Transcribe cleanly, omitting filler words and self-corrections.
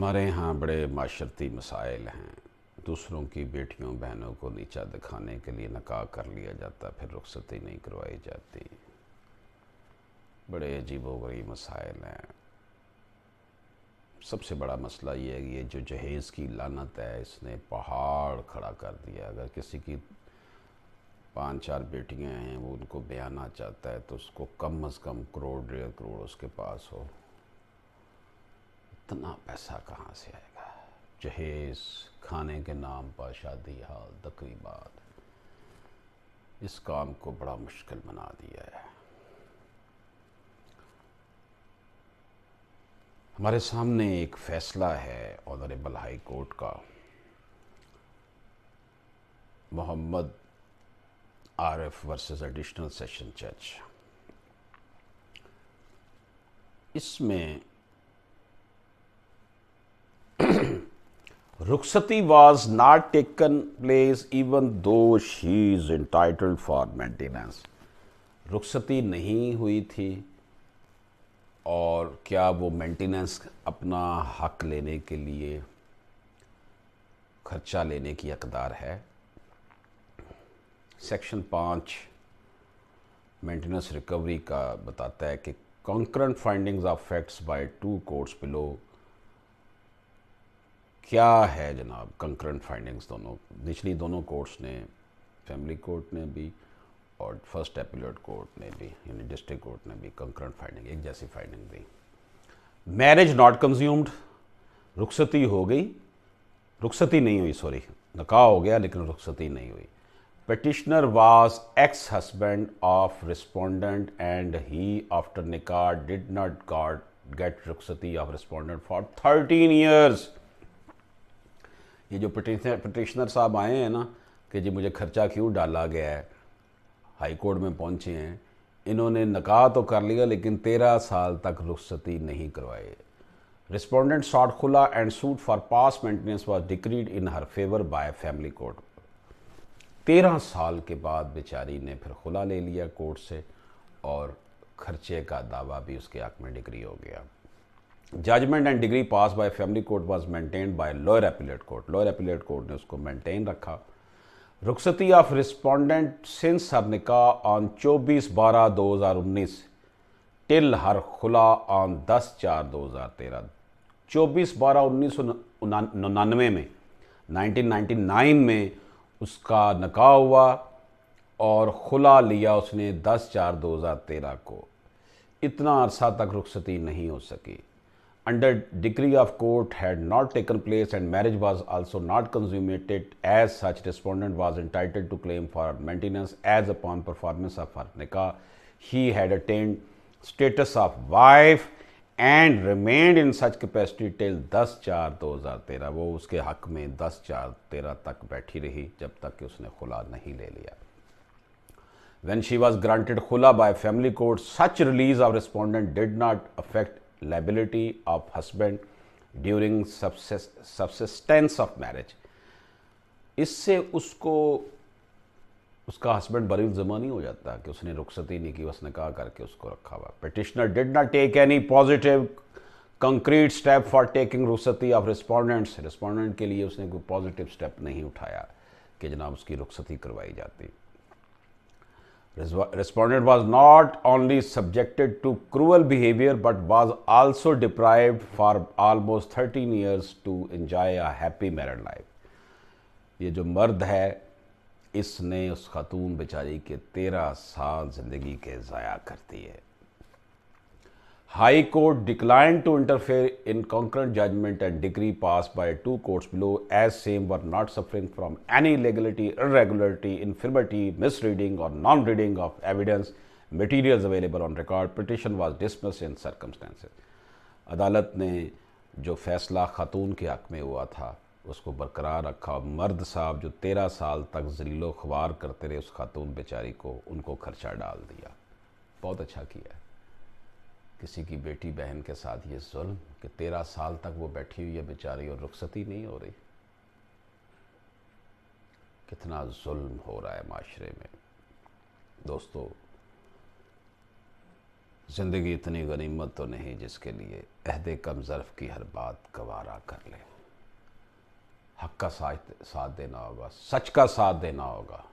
हमारे यहाँ बड़े माशरती मसाइल हैं। दूसरों की बेटियों बहनों को नीचा दिखाने के लिए निकाह कर लिया जाता, फिर रुखसती नहीं करवाई जाती। बड़े अजीबोगरीब मसाइल हैं। सबसे बड़ा मसला ये है कि ये जो जहेज़ की लानत है, इसने पहाड़ खड़ा कर दिया। अगर किसी की 5-4 बेटियां हैं, वो उनको ब्याना चाहता है तो उसको कम अज़ कम करोड़ 1.5 करोड़ उसके पास हो। इतना पैसा कहाँ से आएगा? जहेज़, खाने के नाम पर शादी हाल तकरीबात, इस काम को बड़ा मुश्किल बना दिया है। हमारे सामने एक फ़ैसला है ऑनरेबल हाई कोर्ट का। Mohammad Arif versus additional session जज। इसमें रुखसती was not taken place even though she is entitled for maintenance। रुखसती नहीं हुई थी और क्या वो मेंटेनेंस अपना हक लेने के लिए खर्चा लेने की हकदार है। सेक्शन 5 मेंटेनेंस रिकवरी का बताता है कि concurrent findings of facts by 2 courts below. क्या है जनाब कंकरेंट फाइंडिंग्स? निचली दोनों कोर्ट्स ने, फैमिली कोर्ट ने भी और फर्स्ट एपीलेट कोर्ट ने भी, यानी डिस्ट्रिक्ट कोर्ट ने भी कंकरेंट फाइंडिंग, एक जैसी फाइंडिंग दी। मैरिज नॉट कंज्यूम्ड, रुखसती हो गई, रुखसती नहीं हुई, सॉरी, निकाह हो गया लेकिन रुखसती नहीं हुई। petitioner was ex-husband of respondent and he after nikah did not get rukhsati of respondent for 13 years। ये जो पिटिशनर साहब आए हैं ना कि जी मुझे खर्चा क्यों डाला गया है, हाई कोर्ट में पहुंचे हैं, इन्होंने निकाह तो कर लिया लेकिन 13 साल तक रुखसती नहीं करवाई। रिस्पोंडेंट सॉट खुला and suit for pass maintenance was decreed in her favour bye family court. 13 साल के बाद बेचारी ने फिर खुला ले लिया कोर्ट से और खर्चे का दावा भी उसके हक में डिग्री हो गया। Judgment and degree pass by family court was maintained by lower appellate court. Lower appellate court ने उसको मेंटेन रखा। रुखसती ऑफ रिस्पोंडेंट सिंस हर निकाह ऑन 24/12/2019 टिल हर खुला ऑन 10/4/2013। 24/12/1999 में 1999 में उसका निकाह हुआ और खुला लिया उसने 10/4/2013 को। इतना अरसा तक रुखसती नहीं हो सकी। Under decree of court had not taken place and marriage was also not consummated. As such, respondent was entitled to claim for maintenance as upon performance of her nikah he had attained status of wife and remained in such capacity till 10/4/2013। वो उसके हक में 10/4/13 तक बैठी रही जब तक कि उसने खुला नहीं ले लिया। When she was granted khula by family court, such release of respondent did not affect liability of husband during subsistence of marriage। इससे उसको उसका हस्बैंड बरी ज़िम्मा नहीं हो जाता कि उसने रुखसती नहीं की, उसने कहा करके उसको रखा हुआ। Petitioner did not take any positive concrete step for taking रुखसती ऑफ रिस्पोंडेंट्स। रिस्पोंडेंट के लिए उसने कोई पॉजिटिव स्टेप नहीं उठाया कि जनाब उसकी रुखसती करवाई जाती। Respondent was not only subjected to cruel behavior but was also deprived for almost 13 years to enjoy a happy married life। ये जो मर्द है इसने उस खातून बेचारी के 13 साल ज़िंदगी के ज़ाया कर दिए। High Court declined to interfere in concurrent judgment and decree passed by 2 courts below, as same were not suffering from any legality, irregularity, infirmity, misreading or non-reading of evidence materials available on record। Petition was dismissed in circumstances। अदालत ने जो फैसला खातून के हक में हुआ था उसको बरकरार रखा। मर्द साहब जो 13 साल तक ज़लीलो ख्वार करते रहे उस खातून बेचारी को, उनको खर्चा डाल दिया। बहुत अच्छा किया है। किसी की बेटी बहन के साथ ये जुल्म कि 13 साल तक वो बैठी हुई है बेचारी और रुखसती नहीं हो रही। कितना जुल्म हो रहा है माशरे में। दोस्तों, ज़िंदगी इतनी गनीमत तो नहीं जिसके लिए अहदे कम ज़र्फ़ की हर बात गवारा कर ले। हक़ का साथ देना होगा, सच का साथ देना होगा।